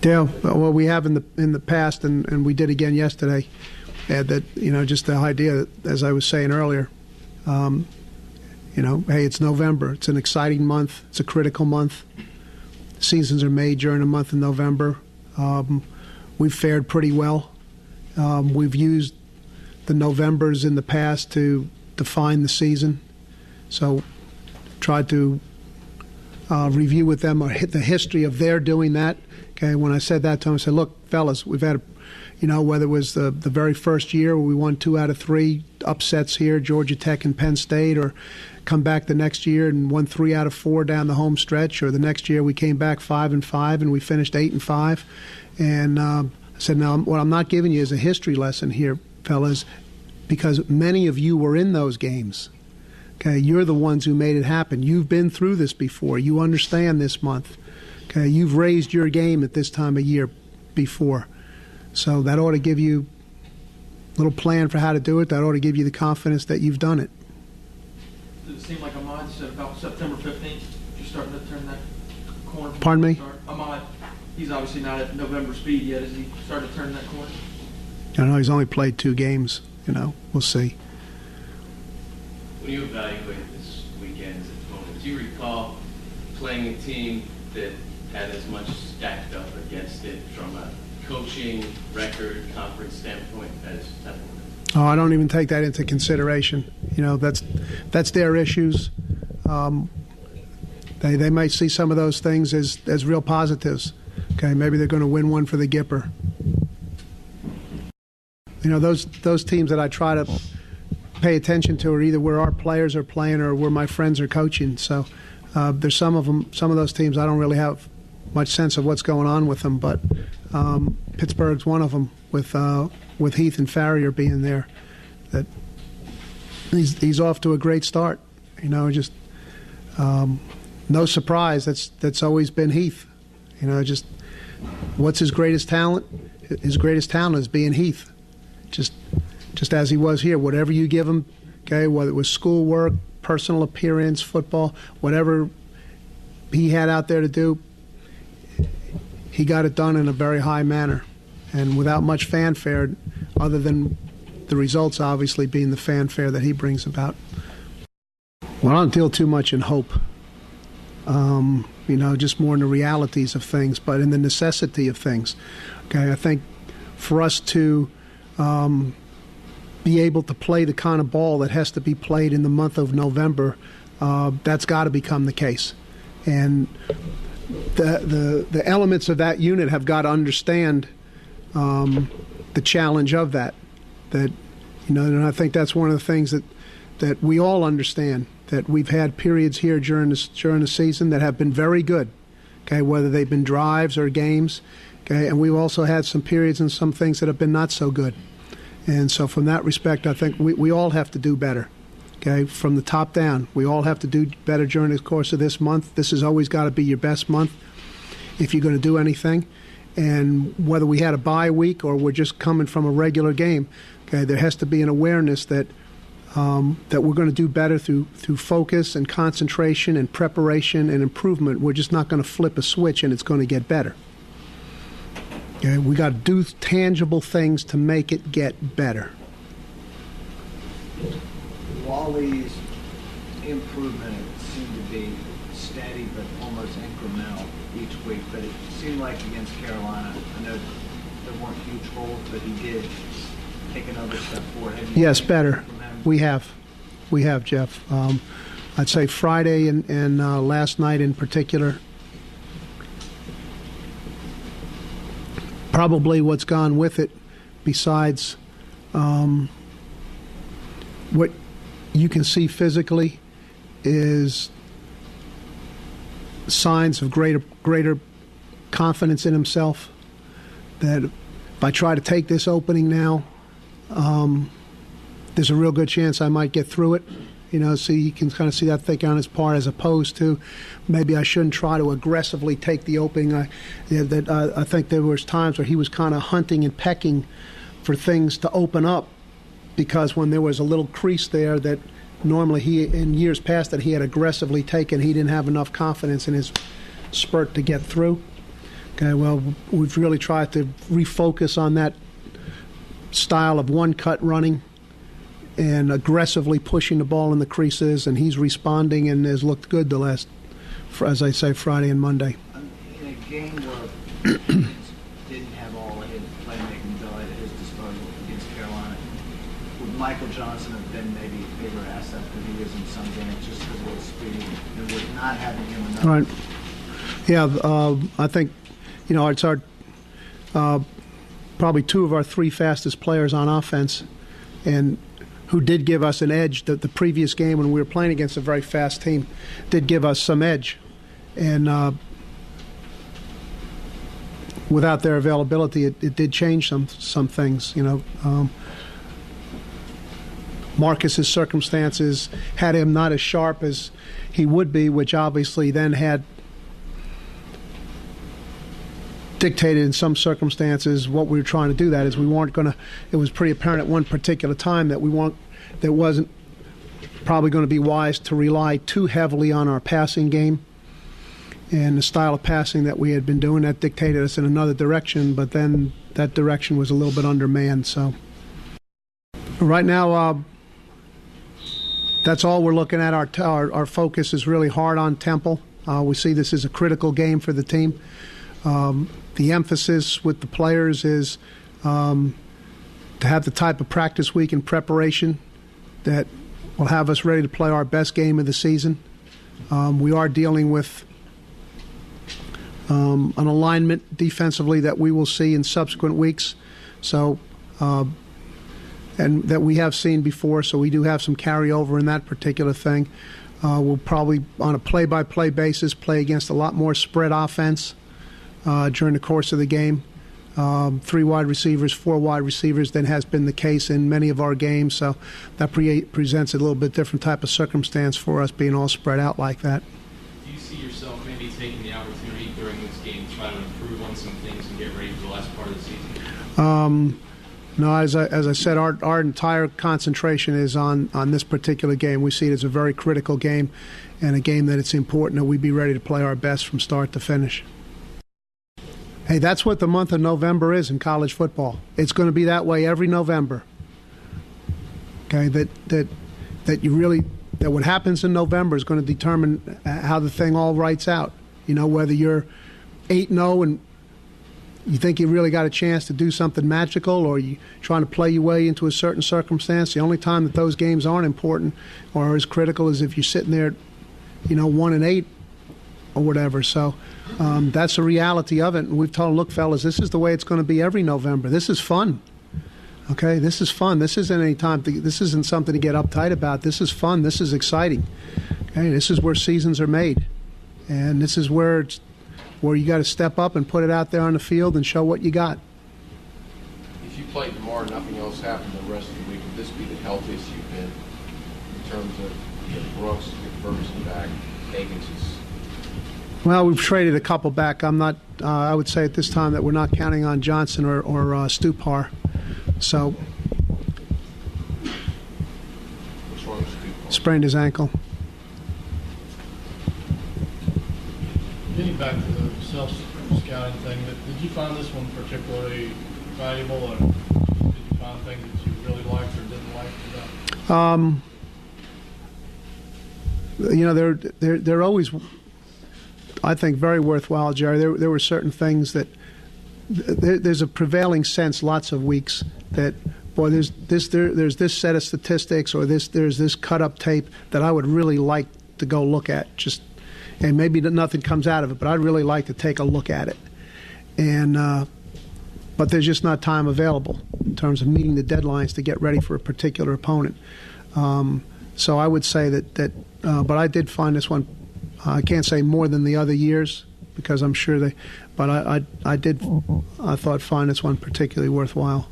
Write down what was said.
Yeah, well, we have in the past, and we did again yesterday. That just the idea that, as I was saying earlier, hey, it's November. It's an exciting month. It's a critical month. Seasons are made during the month of November. We've fared pretty well. We've used the Novembers in the past to define the season. So tried to review with them the history of their doing that. Okay, when I said that to them, I said, look, fellas, we've had, whether it was the very first year where we won 2 out of 3 upsets here, Georgia Tech and Penn State, or come back the next year and won 3 out of 4 down the home stretch, or the next year we came back 5-5 and we finished 8-5. And I said, now, what I'm not giving you is a history lesson here, fellas, because many of you were in those games. Okay, you're the ones who made it happen. You've been through this before. You understand this month. Okay, you've raised your game at this time of year before. So that ought to give you a little plan for how to do it. That ought to give you the confidence that you've done it. Does it seem like Ahmad said about September 15th, you're starting to turn that corner? Pardon me? Ahmad, he's obviously not at November speed yet. Has he started turning that corner? I know he's only played 2 games. We'll see. When you evaluate this weekend's opponents, do you recall playing a team that had as much stacked up against it from a coaching, record, conference standpoint as Temple? Oh, I don't even take that into consideration. That's their issues. They might see some of those things as real positives. Okay, maybe they're going to win one for the Gipper. Those teams that I try to pay attention to are either where our players are playing or where my friends are coaching. So there's some of those teams I don't really have much sense of what's going on with them, but Pittsburgh's one of them with Heath and Farrier being there. That he's off to a great start. Just no surprise. That's always been Heath. Just what's his greatest talent? His greatest talent is being Heath. Just as he was here. Whatever you give him, okay, whether it was schoolwork, personal appearance, football, whatever he had out there to do, he got it done in a very high manner and without much fanfare, other than the results obviously being the fanfare that he brings about. Well, I don't deal too much in hope, just more in the realities of things, but in the necessity of things. Okay, I think for us to be able to play the kind of ball that has to be played in the month of November, that's got to become the case. And the elements of that unit have got to understand the challenge of that. And I think that's one of the things that we all understand, that we've had periods here during the season that have been very good, okay, whether they've been drives or games, okay, and we've also had some periods and some things that have been not so good. And so from that respect, I think we all have to do better, okay, from the top down. We all have to do better during the course of this month. This has always got to be your best month if you're going to do anything. And whether we had a bye week or we're just coming from a regular game, okay, there has to be an awareness that we're going to do better through focus and concentration and preparation and improvement. We're just not going to flip a switch and it's going to get better. Okay, we got to do tangible things to make it get better. Wally's improvement seemed to be steady but almost incremental each week. But it seemed like against Carolina, I know there weren't huge holes, but he did take another step forward. Yes, better. We have, Jeff. I'd say Friday and last night in particular. Probably what's gone with it, besides what you can see physically, is signs of greater confidence in himself. That if I try to take this opening now, there's a real good chance I might get through it. So you can kind of see that thinking on his part, as opposed to maybe I shouldn't try to aggressively take the opening. I think there was times where he was kind of hunting and pecking for things to open up, because when there was a little crease there that normally he, in years past, that he had aggressively taken, he didn't have enough confidence in his spurt to get through. Okay, well, we've really tried to refocus on that style of one-cut running and aggressively pushing the ball in the creases, and he's responding and has looked good the last, as I say, Friday and Monday. In a game where didn't have all his playmaking ability at his disposal against Carolina, would Michael Johnson have been maybe a bigger asset than he is in some games just because of his speed and with not having him enough? Right. Yeah, I think, it's our probably two of our three fastest players on offense, and who did give us an edge. The previous game when we were playing against a very fast team did give us some edge. And without their availability, it did change some things. Marcus's circumstances had him not as sharp as he would be, which obviously then had dictated in some circumstances what we were trying to do. That is, we weren't going to. It was pretty apparent at one particular time that that wasn't probably going to be wise to rely too heavily on our passing game and the style of passing that we had been doing. That dictated us in another direction, but then that direction was a little bit undermanned. So right now, that's all we're looking at. Our focus is really hard on Temple. We see this as a critical game for the team. The emphasis with the players is to have the type of practice week and preparation that will have us ready to play our best game of the season. We are dealing with an alignment defensively that we will see in subsequent weeks, so and that we have seen before. So we do have some carryover in that particular thing. We'll probably, on a play-by-play basis, play against a lot more spread offense during the course of the game. 3 wide receivers, 4 wide receivers than has been the case in many of our games. So that presents a little bit different type of circumstance for us being all spread out like that. Do you see yourself maybe taking the opportunity during this game to try to improve on some things and get ready for the last part of the season? No, as I said, our entire concentration is on this particular game. We see it as a very critical game and a game that it's important that we be ready to play our best from start to finish. Hey, that's what the month of November is in college football. It's going to be that way every November. Okay, that what happens in November is going to determine how the thing all writes out. Whether you're 8-0 and you think you really got a chance to do something magical, or you trying to play your way into a certain circumstance. The only time that those games aren't important or as critical is if you're sitting there, 1-8 or whatever. So that's the reality of it. And we've told them, look, fellas, this is the way it's going to be every November. This is fun. Okay, this is fun. This isn't any time. This isn't something to get uptight about. This is fun. This is exciting. Okay, this is where seasons are made, and this is where you got to step up and put it out there on the field and show what you got. If you played tomorrow and nothing else happened the rest of the week, would this be the healthiest you've been in terms of Brooks, Ferguson back, Higgins? Well, we've traded a couple back. I'm not. I would say at this time that we're not counting on Johnson or Stupar. So, What's wrong with Stupar? Sprained his ankle. Getting back to the self-scouting thing, did you find this one particularly valuable, or did you find things that you really liked or didn't like about it? They're always, I think, very worthwhile, Jerry. There were certain things that there's a prevailing sense lots of weeks that, boy, there's this set of statistics or there's this cut-up tape that I would really like to go look at, and maybe nothing comes out of it, but I'd really like to take a look at it. And but there's just not time available in terms of meeting the deadlines to get ready for a particular opponent. So I would say that but I did find this one, I can't say more than the other years because I'm sure but I thought find this one particularly worthwhile.